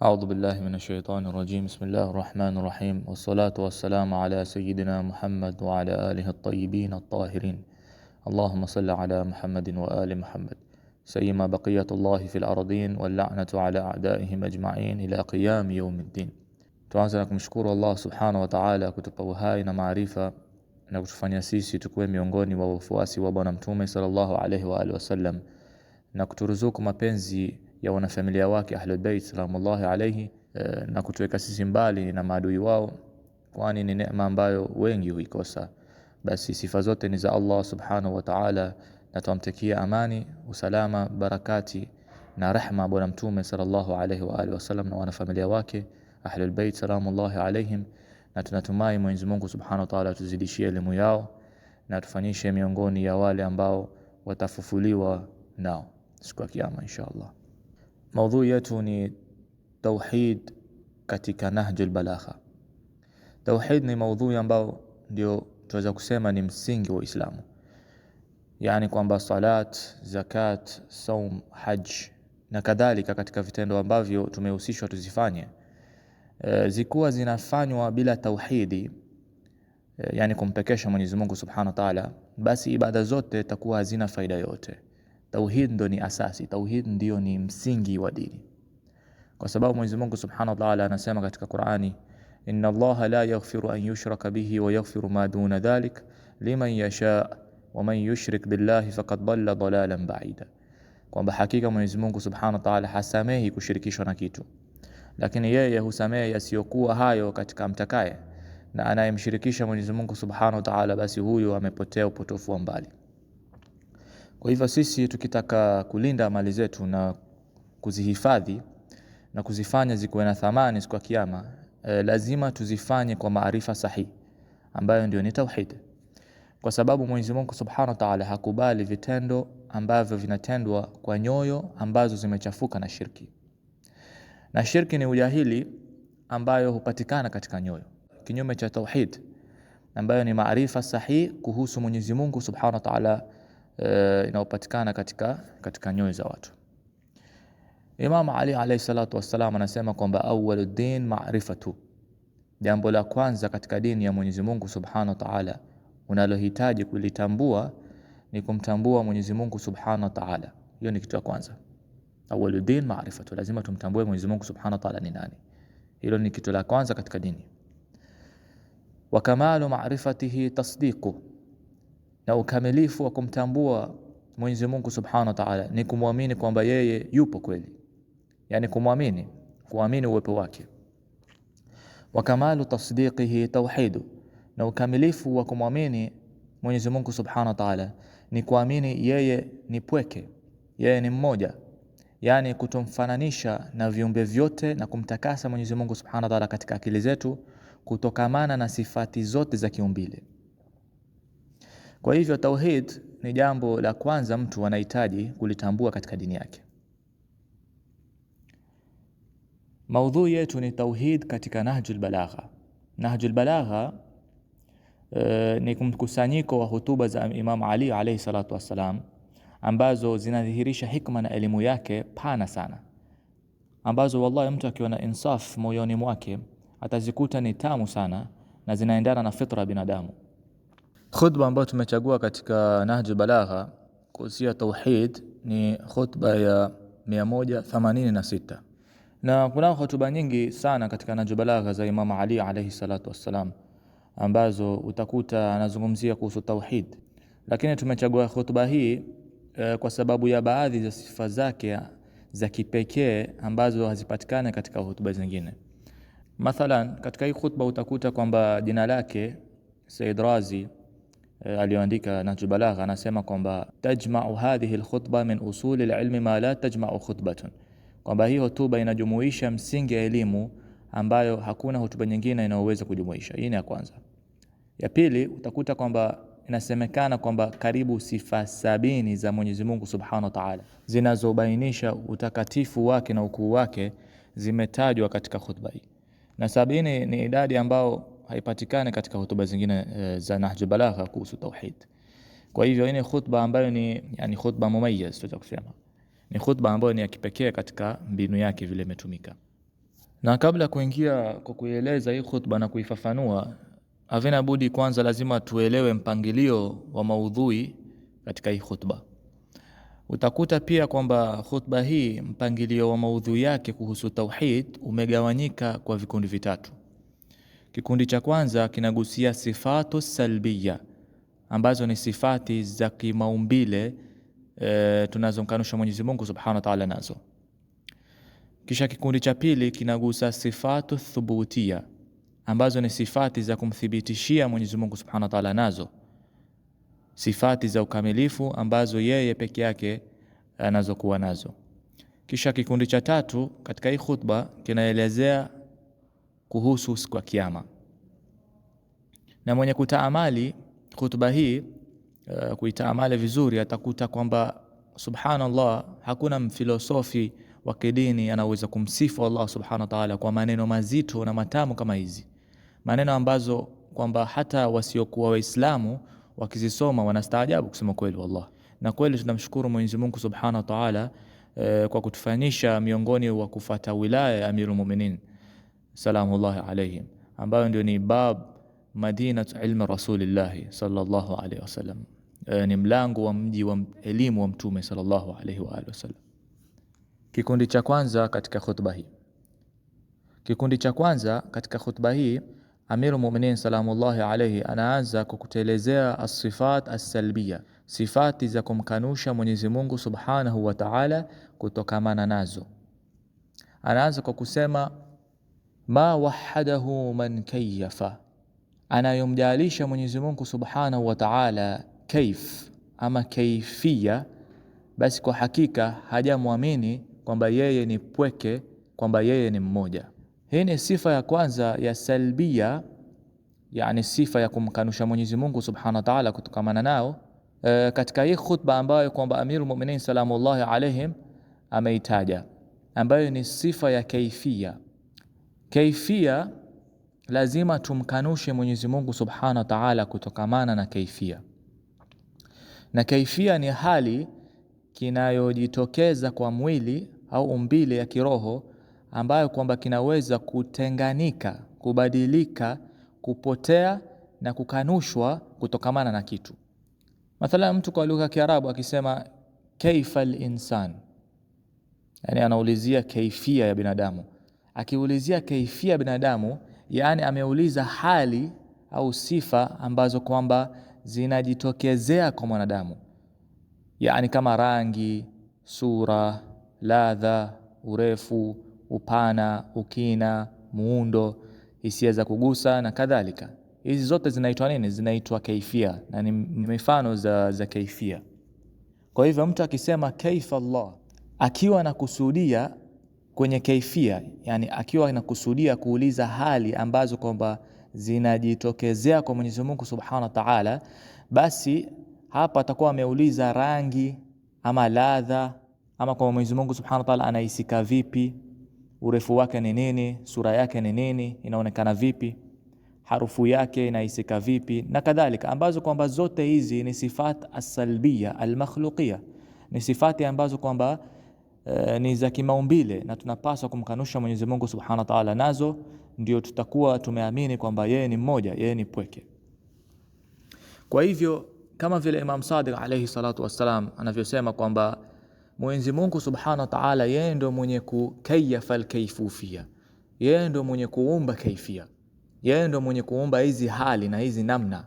أعوذ بالله من الشيطان الرجيم. بسم الله الرحمن الرحيم، والصلاة والسلام على سيدنا محمد وعلى آله الطيبين الطاهرين. اللهم صل على محمد وآل محمد سيما بقية الله في الأرضين واللعنة على أعدائهم أجمعين إلى قيام يوم الدين. Tuanze na kumshukuru Allah subhanahu wa ta'ala kutupa uhai na maarifa na kutufanya sisi tukuwe miongoni wa wafuasi wa Bwana Mtume sallallahu alaihi wa alihi wasallam, na kuturuzuku mapenzi ya wanafamilia wake Ahlul Bayt salamullahi alayhi, na kutuweka sisi mbali na maadui wao, kwani ni neema ambayo wengi huikosa. Basi sifa zote ni za Allah subhanahu wa ta'ala, na tumtakia amani, usalama, barakati na rehma Bwana Mtume sallallahu alayhi wa alihi wasallam na wanafamilia wake Ahlul Bayt salamullahi alayhim, na tunatumai Mwenyezi Mungu subhanahu wa ta'ala tuzidishie elimu yao na tufanyishe miongoni ya wale ambao watafufuliwa nao siku ya kiyama inshallah. Maudhui yetu ni tauhid katika Nahjul Balagha. Tauhid ni maudhui ambao ndio tunaweza kusema ni msingi wa Uislamu, yani kwamba salat, zakat, saum, hajj na kadhalika katika vitendo ambavyo tumehusishwa tuzifanye, zikuwa zinafanywa bila tauhidi, yani kumpekesha Mwenyezi Mungu Subhanahu wa Ta'ala, basi ibada zote takuwa hazina faida yote. Tauhid ndio ni asasi, tauhid ndio ni msingi wa dini. Kwa sababu Mwenyezi Mungu Subhanahu wa Ta'ala anasema katika Qur'ani, inna Allaha la yaghfiru an yushraka bihi wa yaghfiru ma duna dhalik liman yasha wa man yushrik billahi faqad dhalla dhalalan ba'ida, kwamba hakika Mwenyezi Mungu Subhanahu wa Ta'ala hasamehi kushirikishwa na kitu, lakini yeye husamehe yasiyokuwa hayo katika mtakaye, na anayemshirikisha Mwenyezi Mungu Subhanahu wa Ta'ala basi huyo amepotea upotofu wa mbali. Kwa hivyo sisi tukitaka kulinda mali zetu na kuzihifadhi na kuzifanya zikuwe na thamani siku ya kiyama, lazima tuzifanye kwa maarifa sahihi ambayo ndio ni tauhid. Kwa sababu Mwenyezi Mungu Subhanahu wa Ta'ala hakubali vitendo ambavyo vinatendwa kwa nyoyo ambazo zimechafuka na shirki. Na shirki ni ujahili ambayo hupatikana katika nyoyo, kinyume cha tauhid ambayo ni maarifa sahihi kuhusu Mwenyezi Mungu Subhanahu wa Ta'ala inayopatikana katika nyoyo za watu. Imam Ali alayhi salatu wassalam anasema kwamba awwaluddin ma'rifatu, jambo la kwanza katika dini ya Mwenyezi Mungu Subhanahu wa Ta'ala unalohitaji kulitambua ni kumtambua Mwenyezi Mungu Subhanahu wa Ta'ala. Hiyo ni kitu cha kwanza. Awwaluddin ma'rifatu, lazima tumtambue Mwenyezi Mungu Subhanahu wa Ta'ala ni nani. Hilo ni kitu la kwanza katika dini. Wa kamalu ma'rifatihi tasdiqu, na ukamilifu wa kumtambua Mwenyezi Mungu Subhanahu wa Ta'ala ni kumwamini kwamba yeye yupo kweli, yani kuamini uwepo wake. Wa kamalu tasdiqihi tauhidu, na ukamilifu wa kumwamini Mwenyezi Mungu Subhanahu wa Ta'ala ni kuamini yeye ni pweke, yeye ni mmoja, yani kutomfananisha na viumbe vyote na kumtakasa Mwenyezi Mungu Subhanahu wa Ta'ala katika akili zetu kutokamana na sifati zote za kiumbile. Kwa hivyo tauhid ni jambo la kwanza mtu anahitaji kulitambua katika dini yake. Maudhui yetu ni tauhid katika Nahjul Balagha. Nahjul Balagha ni mkusanyiko wa hutuba za Imam Ali alayhi salatu wassalam ambazo zinadhihirisha hikma na elimu yake pana sana, ambazo wallahi mtu akiwa na insaf moyoni mwake atazikuta ni tamu sana na zinaendana na fitra binadamu. Khutba ambayo tumechagua katika Nahjul Balagha kuhusu tauhid ni khutba ya 186, na kuna hutuba nyingi sana katika Nahjul Balagha za Imam Ali alayhi salatu wassalam ambazo utakuta anazungumzia kuhusu tauhid, lakini tumechagua khutba hii kwa sababu ya baadhi za sifa zake za kipekee ambazo hazipatikani katika hutuba zingine. Mathalan, katika hii khutba utakuta kwamba jina lake Said Razi aliyoandika Nahjul Balagha anasema kwamba tajma'u hadhihi alkhutba min usuli alilmi ma la tajma'u khutbatun, kwamba hii hotuba inajumuisha msingi ya elimu ambayo hakuna hotuba nyingine inayoweza kujumuisha. Hii ni ya kwanza. Ya pili, utakuta kwamba inasemekana kwamba karibu sifa 70 za Mwenyezi Mungu Subhanahu wa Ta'ala zinazobainisha utakatifu wake na ukuu wake zimetajwa katika khutba hii, na 70 ni idadi ambao haipatikani katika hotuba zingine za Nahjul Balagha kuhusu tauhid. Kwa hivyo hii ni khutba ambayo ni khutba mumayyiz, tutaweza kusema ni khutba ambayo ni ya kipekee katika mbinu yake vile imetumika. Na kabla kuingia kwa kuieleza hii khutba na kuifafanua, havina budi kwanza lazima tuelewe mpangilio wa maudhui katika hii khutba. Utakuta pia kwamba khutba hii mpangilio wa maudhui yake kuhusu tauhid umegawanyika kwa vikundi vitatu. Kikundi cha kwanza kinagusia sifatu salbiya, ambazo ni sifati za kimaumbile tunazomkanusha Mwenyezi Mungu Subhanahu wa Ta'ala nazo. Kisha kikundi cha pili kinagusa sifatu thubutia, ambazo ni sifati za kumthibitishia Mwenyezi Mungu Subhanahu wa Ta'ala nazo, sifati za ukamilifu ambazo yeye peke yake anazokuwa nazo. Kisha kikundi cha tatu katika hii khutba kinaelezea kuhusu siku ya kiyama. Na mwenye kutaamali khutba hii kuitaamali vizuri atakuta kwamba subhanallah, hakuna mfilosofi wa kidini anaweza kumsifu Allah Subhanahu wa Ta'ala kwa maneno mazito na matamu kama hizi, maneno ambazo kwamba hata wasiokuwa Waislamu wakizisoma wanastaajabu kusema kweli wallah. Na kweli tunamshukuru Mwenyezi Mungu Subhanahu wa Ta'ala kwa kutufanyisha miongoni wa kufuata wilaya ya Amirul Mu'minin salamullahi alayhim, ambayo ndio ni bab madinatu ilmi Rasulillah sallallahu alayhi wasallam, ni mlango wa mji wa elimu wa Mtume sallallahu alayhi wa alihi wasallam. Kikundi cha kwanza katika khutba hii, Amirul Mu'minin salamullahi alayhi anaanza kwa kutelezea as-sifat as-salbiya, sifati za kumkanusha Mwenyezi Mungu Subhanahu wa Ta'ala kutokamana nazo. Anaanza kwa kusema ma wahadahu man kayyafa, anayomjalisha Mwenyezi Mungu Subhanahu wa Ta'ala kaif ama kaifia, basi kwa hakika hajamwamini kwamba yeye ni pweke, kwamba yeye ni mmoja. Hii ni sifa ya kwanza ya salbia, yani sifa ya kumkanusha Mwenyezi Mungu Subhanahu wa Ta'ala kutokamana nao katika hii khutba ambayo kwamba Amirul Mu'minin salamullahi alayhim ameitaja, ambayo ni sifa ya kaifia. Kaifia lazima tumkanushe Mwenyezi Mungu Subhanahu wa Ta'ala kutokamana na kaifia. Na kaifia ni hali kinayojitokeza kwa mwili au umbile ya kiroho ambayo kwamba kinaweza kutenganika, kubadilika, kupotea na kukanushwa kutokamana na kitu. Mathalan, mtu kwa lugha ya Kiarabu akisema kaifa al-insan, yani anaulizia kaifia ya binadamu. Akiulizia kaifia ya binadamu, yani ameuliza hali au sifa ambazo kwamba zinajitokezea kwa mwanadamu, yani kama rangi, sura, ladha, urefu, upana, ukina, muundo, hisia za kugusa na kadhalika. Hizi zote zinaitwa nini? Zinaitwa kaifia, na ni mifano za kaifia. Kwa hivyo mtu akisema kaifa Allah, akiwa anakusudia kwenye kaifia, yani akiwa anakusudia kuuliza hali ambazo kwamba zinajitokezea kwa Mwenyezi Mungu Subhanahu wa Ta'ala, basi hapa atakuwa ameuliza rangi ama ladha, ama kwa Mwenyezi Mungu Subhanahu wa Ta'ala anahisika vipi, urefu wake ni nini, sura yake ni nini, inaonekana vipi, harufu yake inahisika vipi na kadhalika, ambazo kwamba zote hizi ni sifat as-salbiya al-makhluqiyya, ni sifati ambazo kwamba ni za kimaumbile na tunapaswa kumkanusha Mwenyezi Mungu Subhanahu wa Ta'ala nazo, ndio tutakuwa tumeamini kwamba yeye ni mmoja, yeye ni pweke. Kwa hivyo kama vile Imam Sadiq alayhi salatu wassalam anavyosema kwamba Mwenyezi Mungu Subhanahu wa Ta'ala yeye ndio mwenye kukayafa al-kayfufia, yeye ndio mwenye kuumba kaifia, yeye ndio mwenye kuumba hizi hali na hizi namna,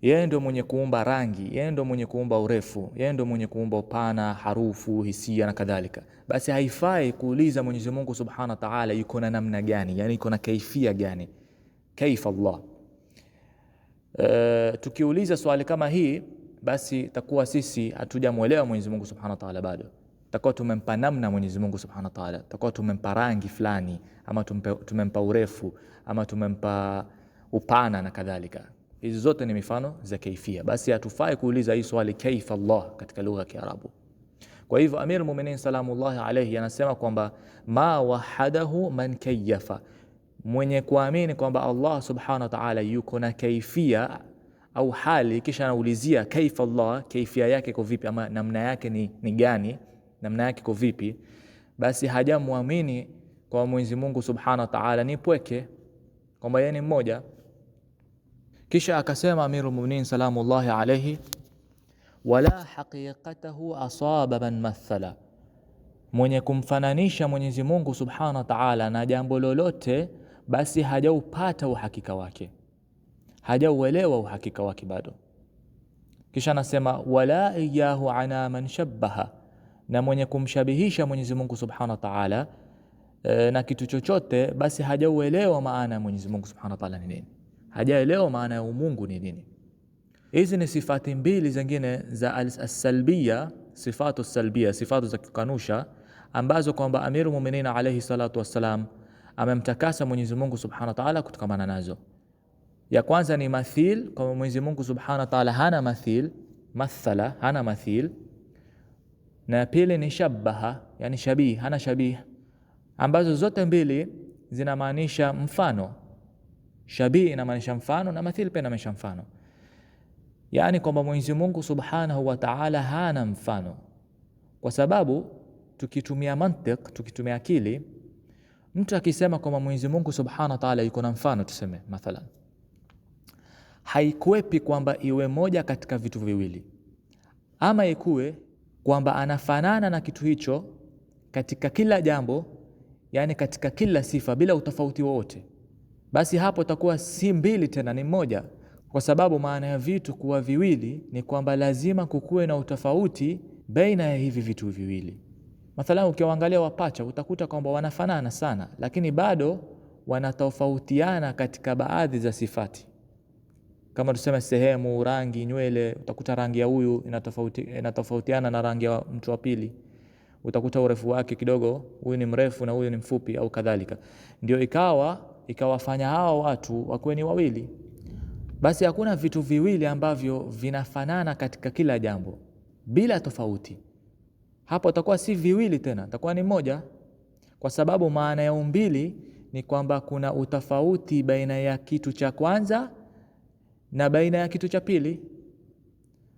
yeye ndio mwenye kuumba rangi, yeye ndio mwenye kuumba urefu, yeye ndio mwenye kuumba upana, harufu, hisia na kadhalika. Basi haifai kuuliza Mwenyezi Mungu Subhanahu wa Ta'ala yuko na namna gani, yani yuko na kaifia gani, kaifa Allah. Tukiuliza swali kama hii, basi takuwa sisi hatujamuelewa Mwenyezi Mungu Subhanahu wa Ta'ala bado. Takuwa tumempa namna Mwenyezi Mungu Subhanahu wa Ta'ala, takuwa tumempa rangi fulani, ama tumempa urefu, ama tumempa upana na kadhalika. Hizi zote ni mifano za kaifia. Basi hatufai kuuliza hii swali kaifa Allah katika lugha ya Kiarabu. Kwa hivyo Amirul Mu'minin salamullahi alayhi anasema kwamba ma wahadahu man kayyafa, mwenye kuamini kwamba Allah Subhanahu wa Ta'ala yuko na kaifia au hali, kisha anaulizia kaifa Allah, kaifia yake iko vipi, ama namna yake ni gani, namna yake iko vipi, basi hajamwamini kwa Mwenyezi Mungu Subhanahu wa Ta'ala ni pweke, kwamba yeye ni mmoja. Kisha akasema Amirul Mu'minin salamullahi alayhi, wala haqiqatahu asaba man mathala, mwenye kumfananisha Mwenyezi Mungu Subhanahu wa Ta'ala na jambo lolote, basi hajaupata uhakika wake, hajauelewa uhakika wake bado. Kisha anasema wala iyahu ana man shabbaha, na mwenye kumshabihisha Mwenyezi Mungu Subhanahu wa Ta'ala na kitu chochote, basi hajauelewa maana ya Mwenyezi Mungu Subhanahu wa Ta'ala ni nini, hajaelewa maana ya umungu ni nini. Hizi ni sifati mbili zingine za as-salbiya, sifatu salbiya, sifatu za kukanusha, ambazo kwamba Amirul Mu'minin alayhi salatu wassalam amemtakasa Mwenyezi Mungu Subhanahu wa Ta'ala kutokamana nazo. Ya kwanza ni mathil, kwa Mwenyezi Mungu Subhanahu wa Ta'ala hana mathil, mathala, hana mathil. Na ya pili ni shabbaha, yani shabih, hana shabih, ambazo zote mbili zinamaanisha mfano. Shabih inamaanisha mfano na mathil pia inamaanisha mfano. Yani kwamba Mwenyezi Mungu Subhanahu wa Ta'ala hana mfano, kwa sababu tukitumia mantiq, tukitumia akili, mtu akisema kwamba Mwenyezi Mungu Subhanahu wa Ta'ala yuko na mfano, tuseme mathalan, haikuepi kwamba iwe moja katika vitu viwili, ama ikuwe kwamba anafanana na kitu hicho katika kila jambo, yani katika kila sifa bila utofauti wowote, basi hapo takuwa si mbili tena, ni moja. Kwa sababu maana ya vitu kuwa viwili ni kwamba lazima kukuwe na utofauti baina ya hivi vitu viwili. Mathalan, ukiwaangalia wapacha utakuta kwamba wanafanana sana, lakini bado wanatofautiana katika baadhi za sifati. Kama tuseme sehemu, rangi, nywele, utakuta rangi ya huyu inatofautiana na rangi ya mtu wa pili. Utakuta urefu wake kidogo, huyu ni mrefu na huyu ni mfupi au kadhalika. Ndio ikawafanya hao watu wakuwe ni wawili. Basi hakuna vitu viwili ambavyo vinafanana katika kila jambo bila tofauti. Hapo itakuwa si viwili tena, itakuwa ni moja, kwa sababu maana ya umbili ni kwamba kuna utofauti baina ya kitu cha kwanza na baina ya kitu cha pili.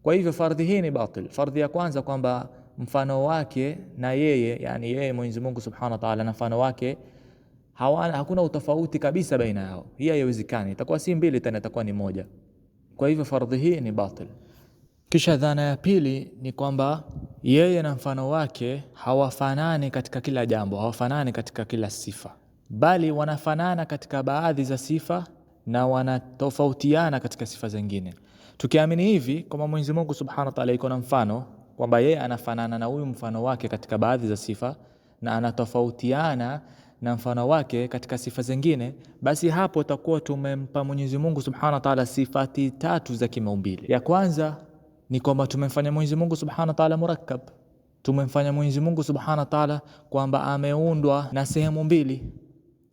Kwa hivyo fardhi hii ni batil. Fardhi ya kwanza kwamba mfano wake na yeye, yani yeye Mwenyezi Mungu Subhanahu wa Ta'ala na mfano wake hakuna utofauti kabisa baina yao, hii haiwezekani. Itakuwa si mbili tena, itakuwa ni moja. Kwa hivyo fardhi hii ni batil. Kisha dhana ya pili ni kwamba yeye na mfano wake hawafanani katika kila jambo, hawafanani katika kila sifa, bali wanafanana katika baadhi za sifa na wanatofautiana katika sifa zingine. Tukiamini hivi kwamba Mwenyezi Mungu Subhanahu wa Ta'ala iko na mfano, kwamba yeye anafanana na huyu mfano wake katika baadhi za sifa na anatofautiana na mfano wake katika sifa zingine, basi hapo takuwa tumempa Mwenyezi Mungu Subhanahu wa Ta'ala sifati tatu za kimaumbile. Ya kwanza ni kwamba tumemfanya Mwenyezi Mungu Subhanahu wa Ta'ala murakkab. Tumemfanya Mwenyezi Mungu Subhanahu wa Ta'ala kwamba ameundwa na sehemu mbili.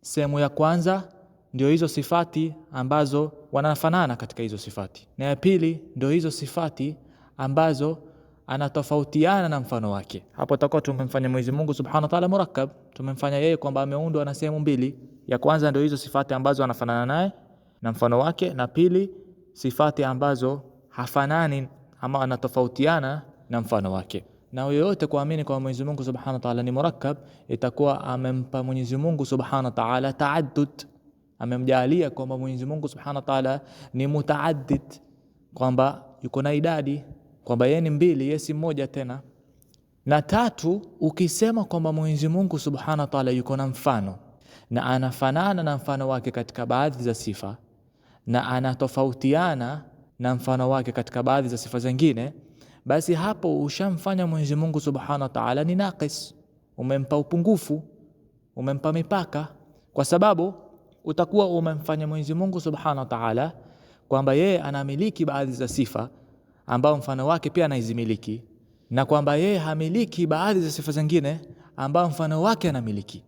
Sehemu ya kwanza ndio hizo sifati ambazo wanafanana katika hizo sifati, na ya pili ndio hizo sifati ambazo anatofautiana na mfano wake. Hapo tutakuwa tumemfanya Mwenyezi Mungu Subhanahu wa Ta'ala murakkab, tumemfanya yeye kwamba ameundwa na sehemu mbili. Ya kwanza ndio hizo sifati ambazo anafanana naye na mfano wake, na pili sifati ambazo hafanani ama anatofautiana na mfano wake. Na yoyote kuamini kwa Mwenyezi Mungu Subhanahu wa Ta'ala ni murakkab, itakuwa amempa Mwenyezi Mungu Subhanahu wa Ta'ala taaddud, amemjalia kwamba Mwenyezi Mungu Subhanahu wa Ta'ala ni mutaaddid, kwamba yuko na idadi, kwamba yeye ni mbili, yeye si mmoja tena. Na tatu, ukisema kwamba Mwenyezi Mungu Subhanahu wa Ta'ala yuko na mfano na anafanana na mfano wake katika baadhi za sifa na anatofautiana na mfano wake katika baadhi za sifa zingine, basi hapo ushamfanya Mwenyezi Mungu Subhanahu wa Ta'ala ni naqis, umempa upungufu, umempa mipaka, kwa sababu utakuwa umemfanya Mwenyezi Mungu Subhanahu wa Ta'ala kwamba yeye anamiliki baadhi za sifa ambao mfano wake pia anaizimiliki, na kwamba yeye hamiliki baadhi za sifa zingine ambao mfano wake anamiliki.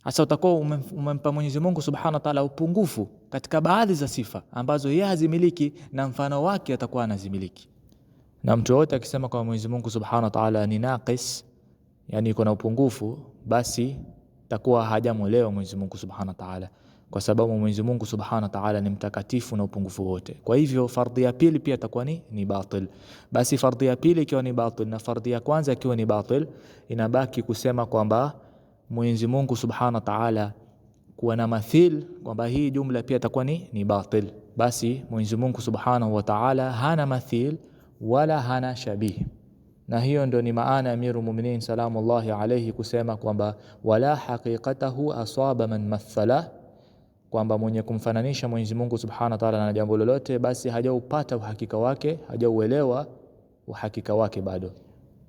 Hasa utakuwa umempa Mwenyezi Mungu Subhanahu wa Ta'ala upungufu katika baadhi za sifa ambazo yeye hazimiliki na mfano wake atakuwa anazimiliki. Na mtu wote akisema kwa Mwenyezi Mungu Subhanahu wa Ta'ala ni naqis, yani iko na upungufu, basi takuwa hajamuelewa Mwenyezi Mungu Subhanahu wa Ta'ala, kwa sababu Mwenyezi Mungu Subhanahu wa Ta'ala ni mtakatifu na upungufu wote. Kwa hivyo fardhi ya pili pia itakuwa ni batil. Basi fardhi ya pili ikiwa ni batil na fardhi ya kwanza ikiwa ni batil, inabaki kusema kwamba Mwenyezi Mungu Subhanahu wa Ta'ala kuwa na mathil, kwamba hii jumla pia itakuwa ni batil. Basi Mwenyezi Mungu Subhanahu wa Ta'ala hana mathil wala hana shabih. Na hiyo ndio ni maana ya Amirul Mu'minin salamullahi alayhi kusema kwamba wala haqiqatahu asaba man mathala, kwamba mwenye kumfananisha Mwenyezi Mungu Subhanahu wa Ta'ala na jambo lolote basi hajaupata uhakika wake, hajauelewa uhakika wake bado.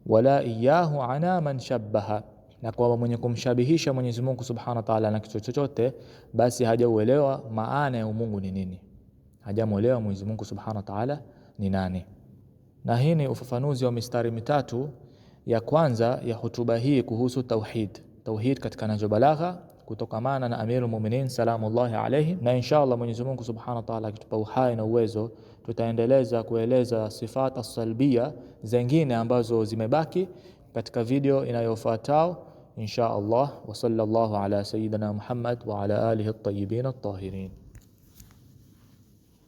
Wala iyahu ana man shabbaha, na kwamba mwenye kumshabihisha Mwenyezi Mungu Subhanahu wa Ta'ala na kitu chochote basi hajauelewa maana ya umungu ni nini, hajamuelewa Mwenyezi Mungu Subhanahu wa Ta'ala ni nani. Na hii ni ufafanuzi wa mistari mitatu ya kwanza ya hutuba hii kuhusu tauhid katika Nahjul Balagha kutokamana na Amirul Mu'minin salamullahi alayhi. Na inshallah Mwenyezi Mungu Subhanahu wa Ta'ala akitupa uhai na uwezo tutaendeleza kueleza sifat as-salbia zingine ambazo zimebaki katika video inayofuatao inshallah. Wa sallallahu ala sayyidina Muhammad wa ala alihi at-tayyibin at-tahirin.